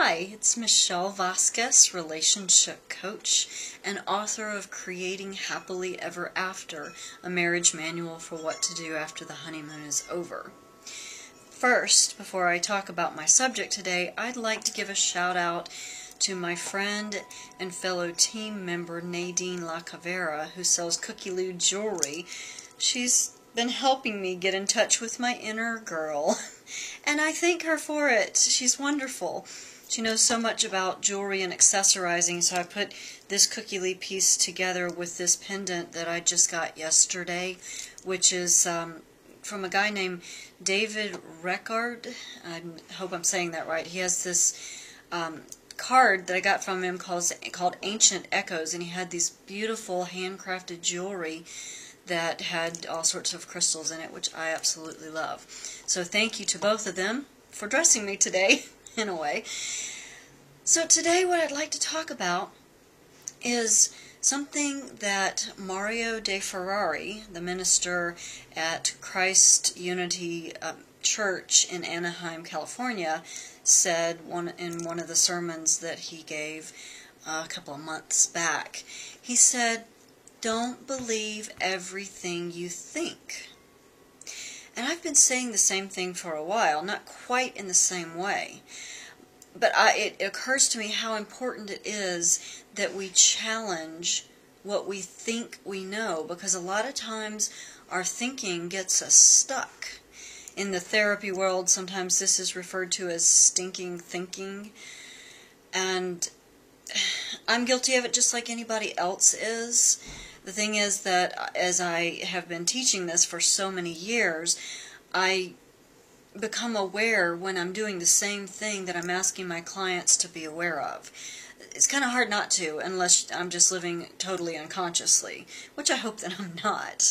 Hi, it's Michelle Vasquez, relationship coach and author of Creating Happily Ever After, a marriage manual for what to do after the honeymoon is over. First, before I talk about my subject today, I'd like to give a shout out to my friend and fellow team member Nadine LaCavera, who sells Cookie Lou jewelry. She's been helping me get in touch with my inner girl, and I thank her for it. She's wonderful. She knows so much about jewelry and accessorizing, so I put this Cookie Lou piece together with this pendant that I just got yesterday, which is from a guy named David Reckard. I hope I'm saying that right. He has this card that I got from him called Ancient Echoes, and he had these beautiful handcrafted jewelry that had all sorts of crystals in it, which I absolutely love. So thank you to both of them for dressing me today, in a way. So today what I'd like to talk about is something that Mario De Ferrari, the minister at Christ Unity Church in Anaheim, California, said in one of the sermons that he gave a couple of months back. He said, "Don't believe everything you think." And I've been saying the same thing for a while, not quite in the same way. But it occurs to me how important it is that we challenge what we think we know, because a lot of times our thinking gets us stuck. In the therapy world, sometimes this is referred to as stinking thinking. And I'm guilty of it just like anybody else is. The thing is that as I have been teaching this for so many years, I become aware when I'm doing the same thing that I'm asking my clients to be aware of. It's kind of hard not to, unless I'm just living totally unconsciously, which I hope that I'm not.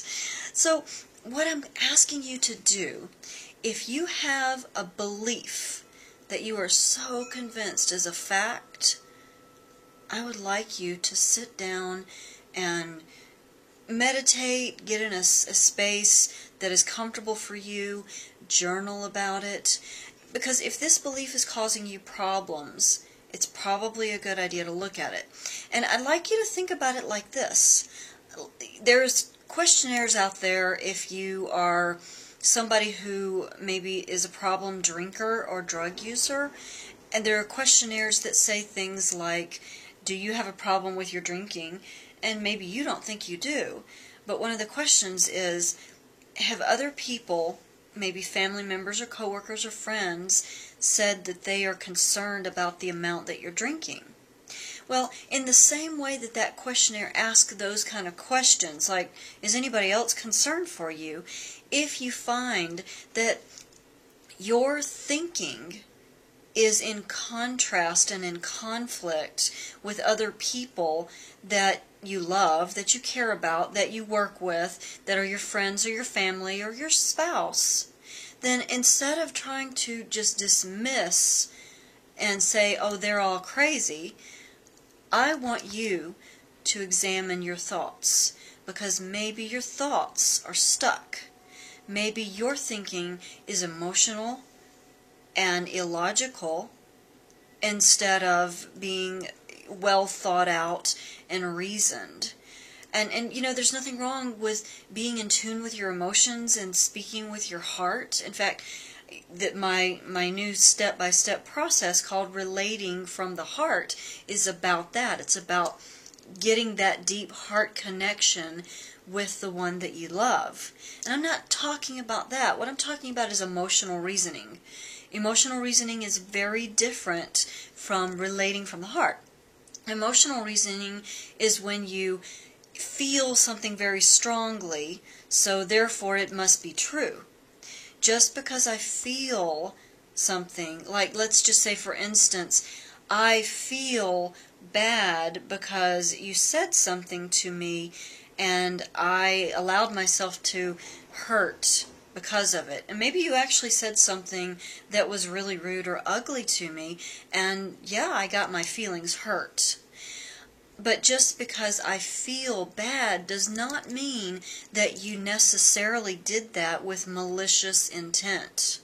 So what I'm asking you to do, if you have a belief that you are so convinced is a fact, I would like you to sit down and meditate, get in a space that is comfortable for you, journal about it, because if this belief is causing you problems, it's probably a good idea to look at it. And I'd like you to think about it like this. There's questionnaires out there if you are somebody who maybe is a problem drinker or drug user, and there are questionnaires that say things like, do you have a problem with your drinking? And maybe you don't think you do. But one of the questions is, have other people, maybe family members or coworkers or friends, said that they are concerned about the amount that you're drinking? Well, in the same way that that questionnaire asks those kind of questions, like, is anybody else concerned for you? If you find that your thinking is in contrast and in conflict with other people that you love, that you care about, that you work with, that are your friends or your family or your spouse, then instead of trying to just dismiss and say, oh, they're all crazy, I want you to examine your thoughts, because maybe your thoughts are stuck. Maybe your thinking is emotional and illogical instead of being well thought out and reasoned. And you know, there's nothing wrong with being in tune with your emotions and speaking with your heart. In fact, that my new step-by-step process called Relating from the Heart is about that. It's about getting that deep heart connection with the one that you love. And I'm not talking about that. What I'm talking about is emotional reasoning. Emotional reasoning is very different from relating from the heart. Emotional reasoning is when you feel something very strongly, so therefore it must be true. Just because I feel something, like let's just say for instance, I feel bad because you said something to me and I allowed myself to hurt because of it. And maybe you actually said something that was really rude or ugly to me, and yeah, I got my feelings hurt. But just because I feel bad does not mean that you necessarily did that with malicious intent.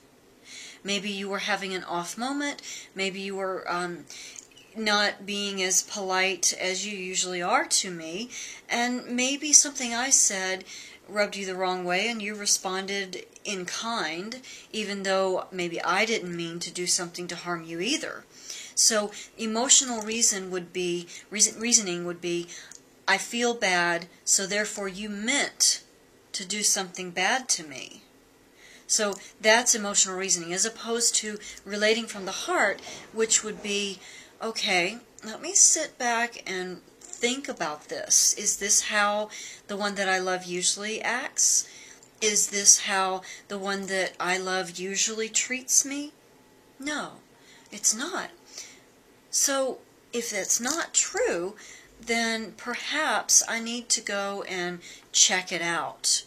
Maybe you were having an off moment. Maybe you were not being as polite as you usually are to me, and maybe something I said rubbed you the wrong way and you responded in kind, even though maybe I didn't mean to do something to harm you either. So emotional reasoning would be, I feel bad, so therefore you meant to do something bad to me. So that's emotional reasoning, as opposed to relating from the heart, which would be, okay, let me sit back and think about this. Is this how the one that I love usually acts? Is this how the one that I love usually treats me? No, it's not. So if that's not true, then perhaps I need to go and check it out,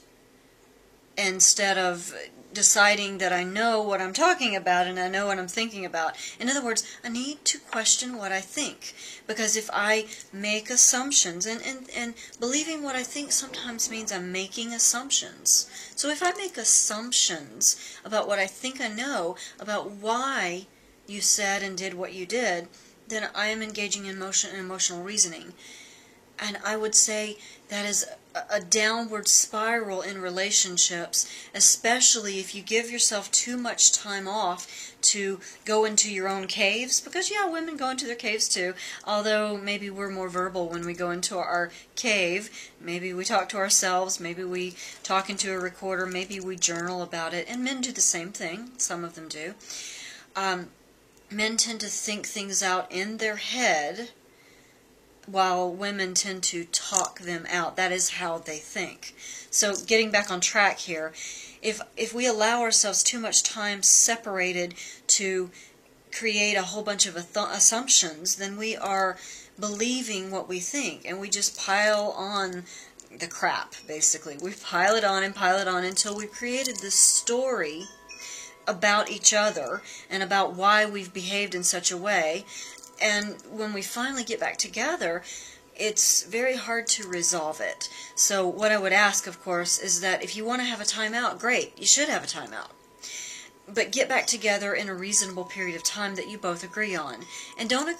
instead of deciding that I know what I'm talking about and I know what I'm thinking about. In other words, I need to question what I think, because if I make assumptions, and believing what I think sometimes means I'm making assumptions. So if I make assumptions about what I think I know, about why you said and did what you did, then I am engaging in emotional reasoning. And I would say that is a downward spiral in relationships, especially if you give yourself too much time off to go into your own caves. Because, yeah, women go into their caves too, although maybe we're more verbal when we go into our cave. Maybe we talk to ourselves, maybe we talk into a recorder, maybe we journal about it. And men do the same thing. Some of them do. Men tend to think things out in their head, while women tend to talk them out. That is how they think. So getting back on track here, if we allow ourselves too much time separated to create a whole bunch of assumptions, then we are believing what we think, and we just pile on the crap, basically. We pile it on until we've created this story about each other and about why we've behaved in such a way. And when we finally get back together, it's very hard to resolve it. So what I would ask, of course, is that if you want to have a timeout, great, you should have a timeout. But get back together in a reasonable period of time that you both agree on. And don't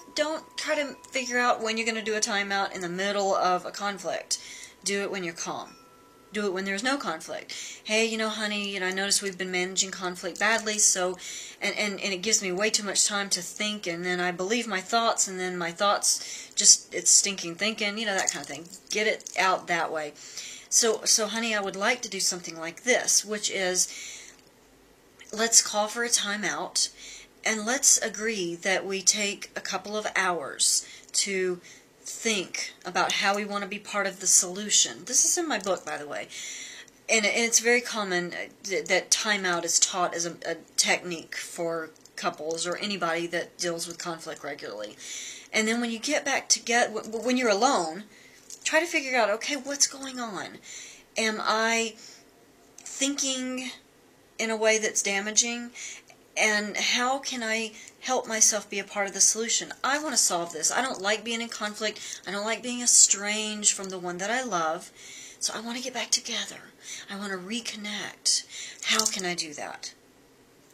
try to figure out when you're going to do a timeout in the middle of a conflict. Do it when you're calm. Do it when there's no conflict. Hey, honey, I noticed we've been managing conflict badly, so, and it gives me way too much time to think, and then I believe my thoughts, and then my thoughts it's stinking thinking, that kind of thing. Get it out that way. So honey, I would like to do something like this, which is, let's call for a timeout, and let's agree that we take a couple of hours to think about how we want to be part of the solution. This is in my book, by the way. And it's very common that timeout is taught as a technique for couples or anybody that deals with conflict regularly. And then when you get back together, when you're alone, try to figure out, okay, what's going on? Am I thinking in a way that's damaging? And how can I help myself be a part of the solution? I want to solve this. I don't like being in conflict. I don't like being estranged from the one that I love. So I want to get back together. I want to reconnect. How can I do that?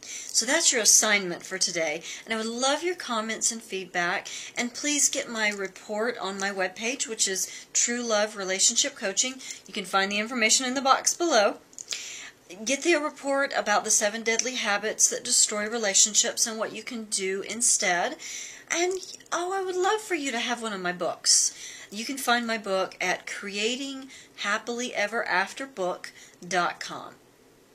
So that's your assignment for today. And I would love your comments and feedback. And please get my report on my webpage, which is True Love Relationship Coaching. You can find the information in the box below. Get the report about the 7 deadly habits that destroy relationships and what you can do instead. And, I would love for you to have one of my books. You can find my book at creatinghappilyeverafterbook.com.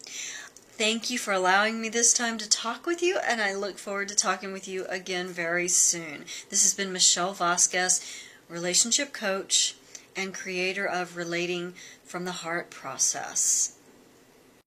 Thank you for allowing me this time to talk with you, and I look forward to talking with you again very soon. This has been Michelle Vasquez, relationship coach and creator of Relating from the Heart process.